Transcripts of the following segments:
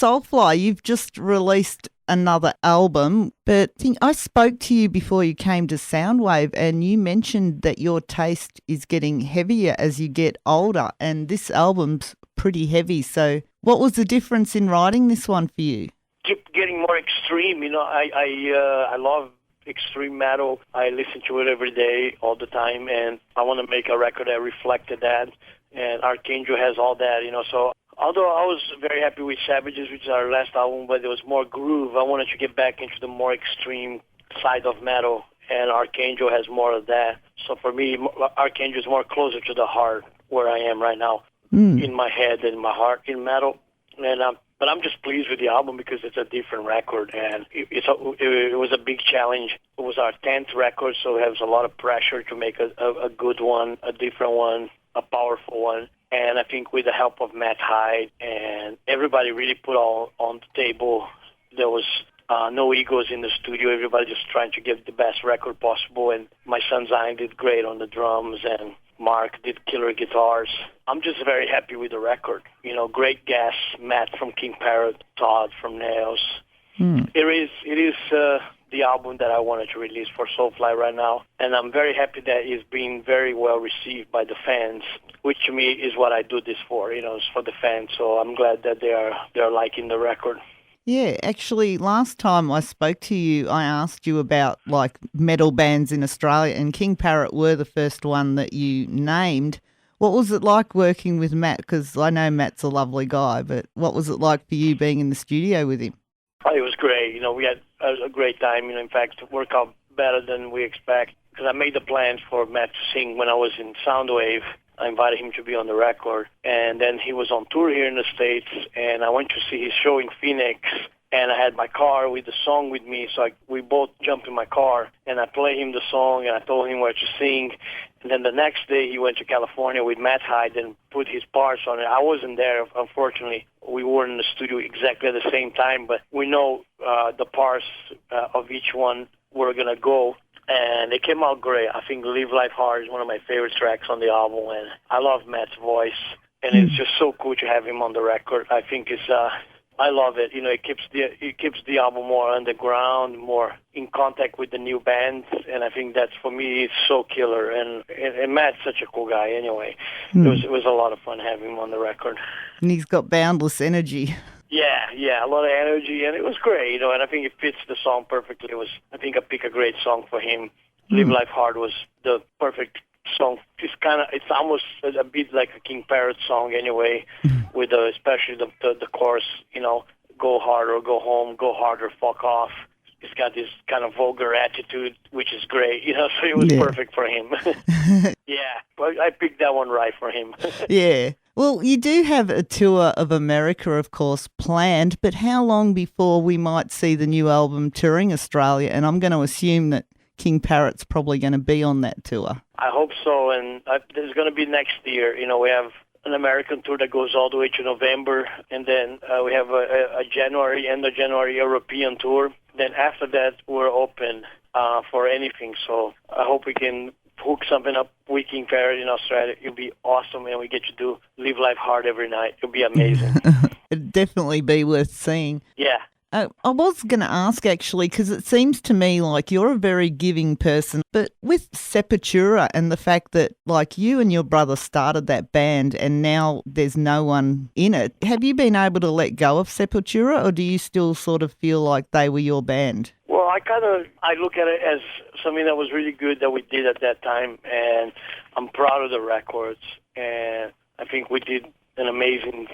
Soulfly, you've just released another album, but I spoke to you before you came to Soundwave and you mentioned that your taste is getting heavier as you get older, and this album's pretty heavy. So what was the difference in writing this one for you? Keep getting more extreme. I love extreme metal. I listen to it every day, all the time, and I want to make a record that reflected that. And Archangel has all that, so although I was very happy with Savages, which is our last album, but there was more groove, I wanted to get back into the more extreme side of metal, and Archangel has more of that. So for me, Archangel is more closer to the heart, where I am right now, in my head and my heart in metal. And but I'm just pleased with the album because it's a different record, and it was a big challenge. It was our 10th record, so it has a lot of pressure to make a good one, a different one, a powerful one. And I think with the help of Matt Hyde and everybody really put all on the table. There was no egos in the studio. Everybody just trying to give the best record possible. And my son Zion did great on the drums, and Mark did killer guitars. I'm just very happy with the record. Great guests, Matt from King Parrot, Todd from Nails. It is the album that I wanted to release for Soulfly right now, and I'm very happy that it's being very well received by the fans, which to me is what I do this for. It's for the fans. So I'm glad that they're liking the record. Yeah, actually, last time I spoke to you, I asked you about like metal bands in Australia, and King Parrot were the first one that you named. What was it like working with Matt? Because I know Matt's a lovely guy, but what was it like for you being in the studio with him? Oh, it was great. We had a great time. In fact, it worked out better than we expect, because I made the plans for Matt to sing when I was in Soundwave. I invited him to be on the record, and then he was on tour here in the States, and I went to see his show in Phoenix, and I had my car with the song with me, so we both jumped in my car, and I played him the song, and I told him where to sing. And then the next day he went to California with Matt Hyde and put his parts on it. I wasn't there, unfortunately. We weren't in the studio exactly at the same time, but we know the parts of each one were going to go. And it came out great. I think Live Life Hard is one of my favorite tracks on the album, and I love Matt's voice, and it's just so cool to have him on the record. I think I love it. It keeps the album more underground, more in contact with the new bands, and I think that's, for me, it's so killer. And Matt's such a cool guy anyway. It was a lot of fun having him on the record. And he's got boundless energy. Yeah, a lot of energy, and it was great, and I think it fits the song perfectly. I think I picked a great song for him. Live Life Hard was the perfect song. It's almost a bit like a King Parrot song anyway, with especially the chorus, go hard or go home, go hard or fuck off. It's got this kind of vulgar attitude, which is great, so it was perfect for him. Yeah, but I picked that one right for him. Yeah. Well, you do have a tour of America, of course, planned, but how long before we might see the new album touring Australia? And I'm going to assume that King Parrot's probably going to be on that tour. I hope so, and there's going to be next year. We have an American tour that goes all the way to November, and then we have a end of January European tour. Then after that, we're open for anything. So I hope we can hook something up with King Parrot in Australia. It'll be awesome, and we get to do Live Life Hard every night. It'll be amazing. It'd definitely be worth seeing. Yeah. I was going to ask, actually, because it seems to me like you're a very giving person, but with Sepultura and the fact that, like, you and your brother started that band and now there's no one in it, have you been able to let go of Sepultura, or do you still sort of feel like they were your band? Well, I look at it as something that was really good that we did at that time, and I'm proud of the records, and I think we did an amazing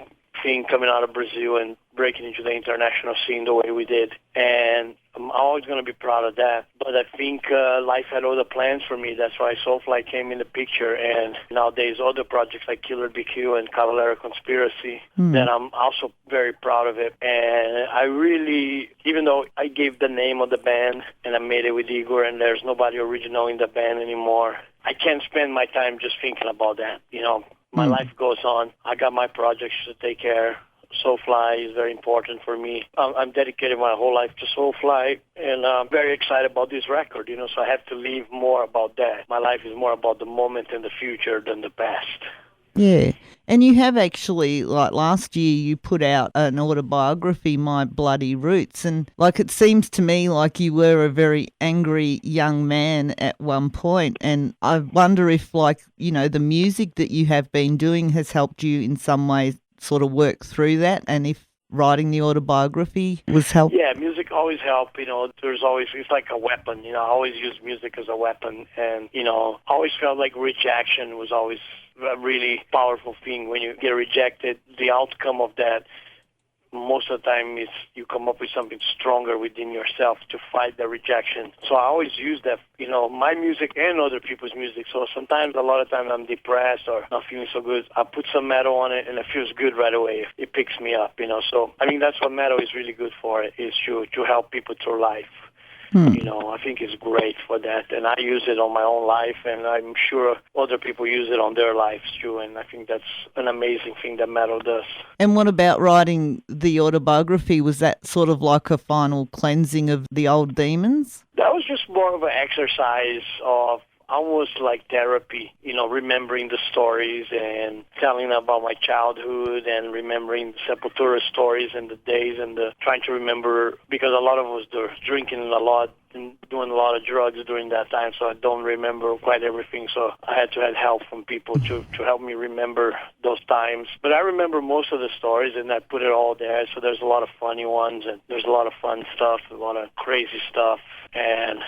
thing coming out of Brazil and breaking into the international scene the way we did. And I'm always going to be proud of that. But I think life had other plans for me. That's why Soulfly came in the picture. And nowadays, other projects like Killer BQ and Cavalera Conspiracy, that I'm also very proud of it. And I really, even though I gave the name of the band and I made it with Igor and there's nobody original in the band anymore, I can't spend my time just thinking about that. My life goes on. I got my projects to take care. Soulfly is very important for me. I'm dedicated my whole life to Soulfly, and I'm very excited about this record, so I have to leave more about that. My life is more about the moment and the future than the past. Yeah. And you have actually, like last year, you put out an autobiography, My Bloody Roots. And like it seems to me like you were a very angry young man at one point. And I wonder if, like, the music that you have been doing has helped you in some way sort of work through that. And if writing the autobiography was help. Yeah, music always help. There's always, it's like a weapon. I always use music as a weapon. And, I always felt like rejection was always a really powerful thing. When you get rejected, the outcome of that, most of the time, is you come up with something stronger within yourself to fight the rejection. So I always use that, my music and other people's music. So sometimes, a lot of times, I'm depressed or not feeling so good. I put some metal on it, and it feels good right away. It picks me up, So, I mean, that's what metal is really good for, is to help people through life. I think it's great for that, and I use it on my own life, and I'm sure other people use it on their lives too, and I think that's an amazing thing that metal does. And what about writing the autobiography? Was that sort of like a final cleansing of the old demons? That was just more of an exercise of almost like therapy, remembering the stories and telling about my childhood and remembering the Sepultura stories and the days and trying to remember, because a lot of us were drinking a lot and doing a lot of drugs during that time, so I don't remember quite everything. So I had to have help from people to help me remember those times. But I remember most of the stories, and I put it all there. So there's a lot of funny ones, and there's a lot of fun stuff, a lot of crazy stuff. And,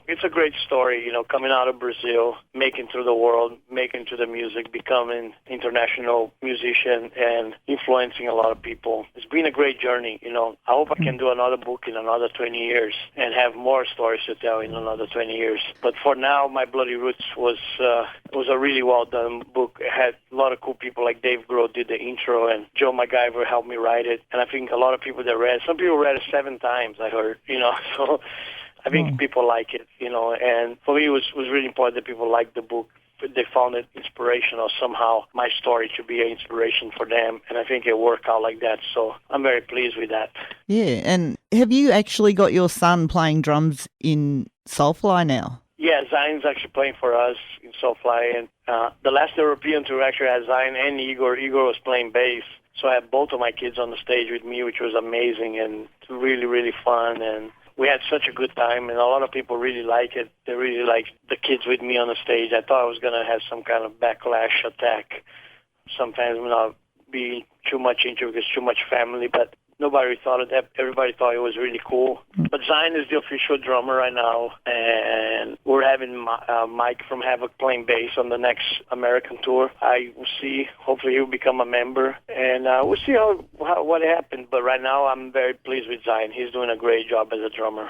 it's a great story, coming out of Brazil, making through the world, making to the music, becoming international musician, and influencing a lot of people. It's been a great journey, I hope I can do another book in another 20 years and have more stories to tell in another 20 years. But for now, My Bloody Roots was a really well-done book. It had a lot of cool people, like Dave Grohl did the intro, and Joe MacGyver helped me write it. And I think a lot of people that read, some people read it 7 times, I heard, so I think people like it, and for me it was really important that people liked the book. They found it inspirational somehow, my story to be an inspiration for them, and I think it worked out like that, so I'm very pleased with that. Yeah, and have you actually got your son playing drums in Soulfly now? Yeah, Zion's actually playing for us in Soulfly, and the last European tour actually had Zion and Igor. Igor was playing bass, so I had both of my kids on the stage with me, which was amazing and really, really fun, and we had such a good time, and a lot of people really like it. They really liked the kids with me on the stage. I thought I was going to have some kind of backlash attack. Sometimes not be too much into it because too much family, but nobody thought of that. Everybody thought it was really cool. But Zion is the official drummer right now, and we're having Mike from Havoc playing bass on the next American tour. I will see. Hopefully he'll become a member, and we'll see what happens. But right now I'm very pleased with Zion. He's doing a great job as a drummer.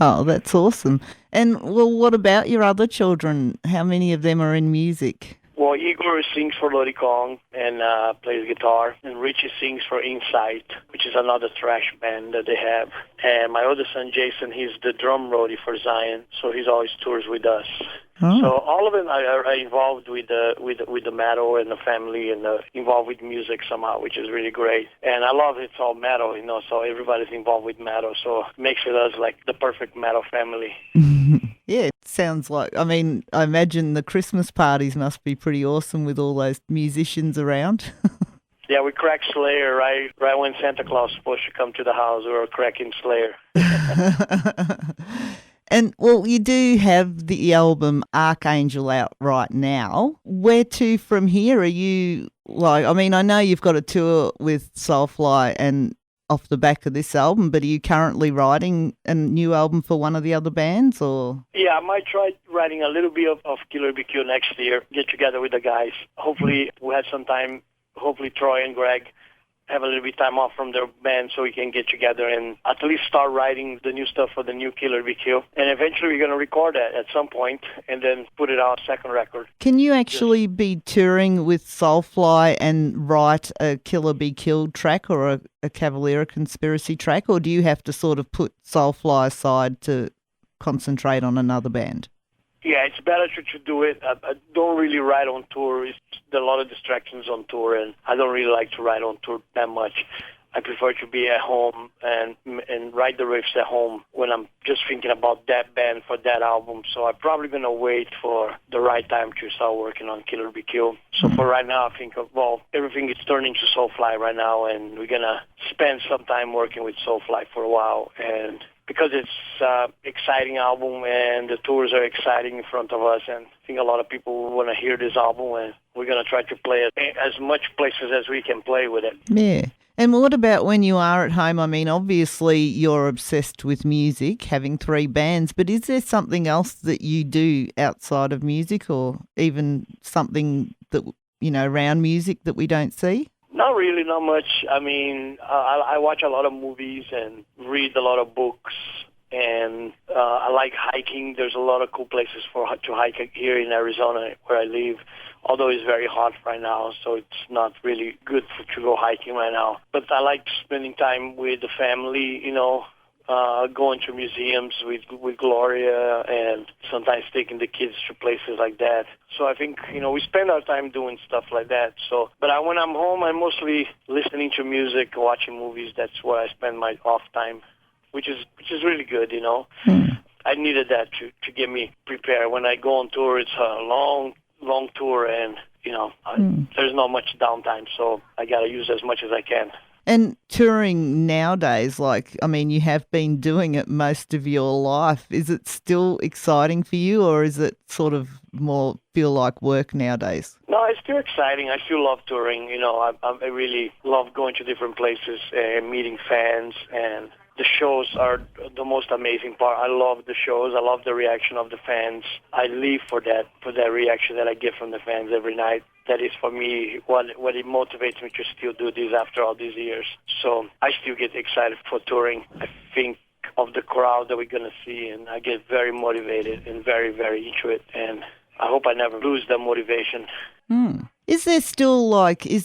Oh, that's awesome. And, well, what about your other children? How many of them are in music? Well, Igor sings for Lodi Kong and plays guitar, and Richie sings for Insight, which is another thrash band that they have. And my other son, Jason, he's the drum roadie for Zion, so he's always tours with us. Oh. So all of them are involved with the metal and the family, and involved with music somehow, which is really great. And I love it's all metal, so everybody's involved with metal, so it makes it us like the perfect metal family. Yeah, it sounds like, I imagine the Christmas parties must be pretty awesome with all those musicians around. Yeah, we cracked Slayer right when Santa Claus was supposed to come to the house. We were cracking Slayer. And, well, you do have the album Archangel out right now. Where to from here? Are you, I know you've got a tour with Soulfly and off the back of this album, but are you currently writing a new album for one of the other bands, or? Yeah, I might try writing a little bit of Killer BQ next year, get together with the guys. Hopefully we'll have some time. Hopefully Troy and Greg have a little bit of time off from their band so we can get together and at least start writing the new stuff for the new Killer BQ. And eventually we're going to record that at some point and then put it out second record. Can you actually be touring with Soulfly and write a Killer Be Killed track or a Cavalera Conspiracy track, or do you have to sort of put Soulfly aside to concentrate on another band? Yeah, it's better to do it. I don't really write on tour. There are a lot of distractions on tour, and I don't really like to write on tour that much. I prefer to be at home and write the riffs at home when I'm just thinking about that band for that album. So I'm probably going to wait for the right time to start working on Killer Be Killed. So for right now, I think, everything is turning to Soulfly right now, and we're going to spend some time working with Soulfly for a while. And because it's an exciting album and the tours are exciting in front of us, and I think a lot of people want to hear this album, and we're going to try to play it as much places as we can play with it. Yeah. And what about when you are at home? I mean, obviously you're obsessed with music, having 3 bands, but is there something else that you do outside of music, or even something that, around music that we don't see? Not really, not much. I mean, I watch a lot of movies and read a lot of books, and I like hiking. There's a lot of cool places to hike here in Arizona where I live, although it's very hot right now, so it's not really good to go hiking right now. But I like spending time with the family, going to museums with Gloria, and sometimes taking the kids to places like that. So I think, we spend our time doing stuff like that. So, but when I'm home, I'm mostly listening to music, watching movies. That's where I spend my off time, which is really good, I needed that to get me prepared. When I go on tour, it's a long tour, and, there's not much downtime, so I got to use as much as I can. And touring nowadays, you have been doing it most of your life. Is it still exciting for you, or is it sort of more feel like work nowadays? No, it's still exciting. I still love touring. I really love going to different places and meeting fans, and the shows are the most amazing part. I love the shows. I love the reaction of the fans. I live for that reaction that I get from the fans every night. That is, for me, what it motivates me to still do this after all these years. So I still get excited for touring. I think of the crowd that we're going to see, and I get very motivated and very, very into it. And I hope I never lose that motivation. Is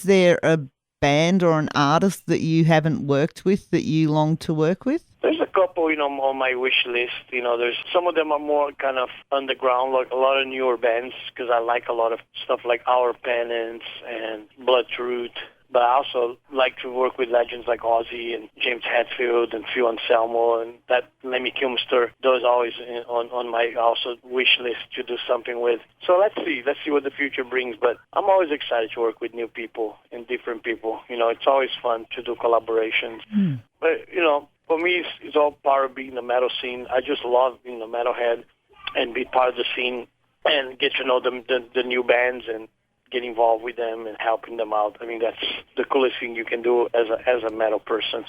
there a band or an artist that you haven't worked with that you long to work with? There's a couple, on my wish list. There's some of them are more kind of underground, like a lot of newer bands, because I like a lot of stuff like Our Penance and Blood Truth. But I also like to work with legends like Ozzy and James Hetfield and Phil Anselmo, and that Lemmy Kilmister. Those always on my also wish list to do something with. So let's see what the future brings. But I'm always excited to work with new people and different people. It's always fun to do collaborations. But for me, it's all part of being in the metal scene. I just love being a metalhead and be part of the scene and get to know the new bands and get involved with them and helping them out. I mean, that's the coolest thing you can do as a metal person,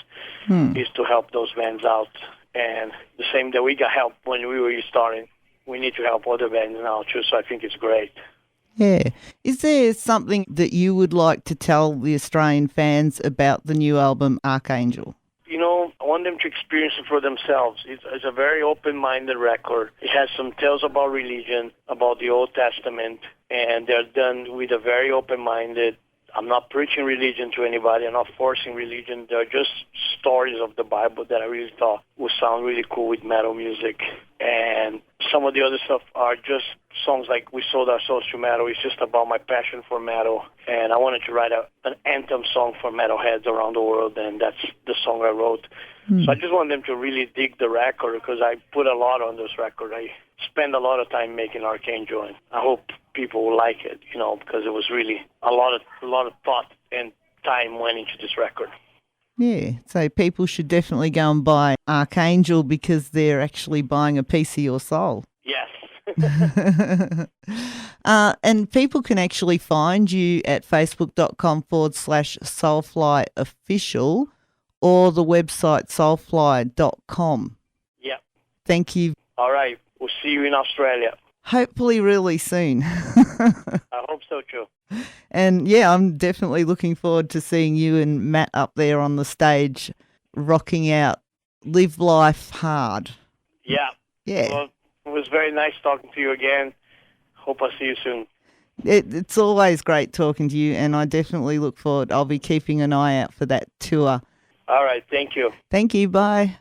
is to help those bands out. And the same that we got help when we were starting, we need to help other bands now too, so I think it's great. Yeah. Is there something that you would like to tell the Australian fans about the new album, Archangel? I want them to experience it for themselves. It's a very open-minded record. It has some tales about religion, about the Old Testament, and they're done with a very open-minded. I'm not preaching religion to anybody. I'm not forcing religion. They're just stories of the Bible that I really thought would sound really cool with metal music. And some of the other stuff are just songs like We Sold Our Souls to Metal. It's just about my passion for metal. And I wanted to write an anthem song for metalheads around the world, and that's the song I wrote. So I just want them to really dig the record, because I put a lot on this record. I spend a lot of time making Archangel, and I hope people will like it, because it was really a lot of thought and time went into this record. Yeah, so people should definitely go and buy Archangel, because they're actually buying a piece of your soul. Yes. And people can actually find you at facebook.com/Soulfly official, or the website soulfly.com. Yeah. Thank you. All right. We'll see you in Australia. Hopefully really soon. I hope so too. And yeah, I'm definitely looking forward to seeing you and Matt up there on the stage rocking out Live Life Hard. Yeah. Yeah. Well, it was very nice talking to you again. Hope I see you soon. It's always great talking to you, and I definitely look forward. I'll be keeping an eye out for that tour. All right. Thank you. Thank you. Bye.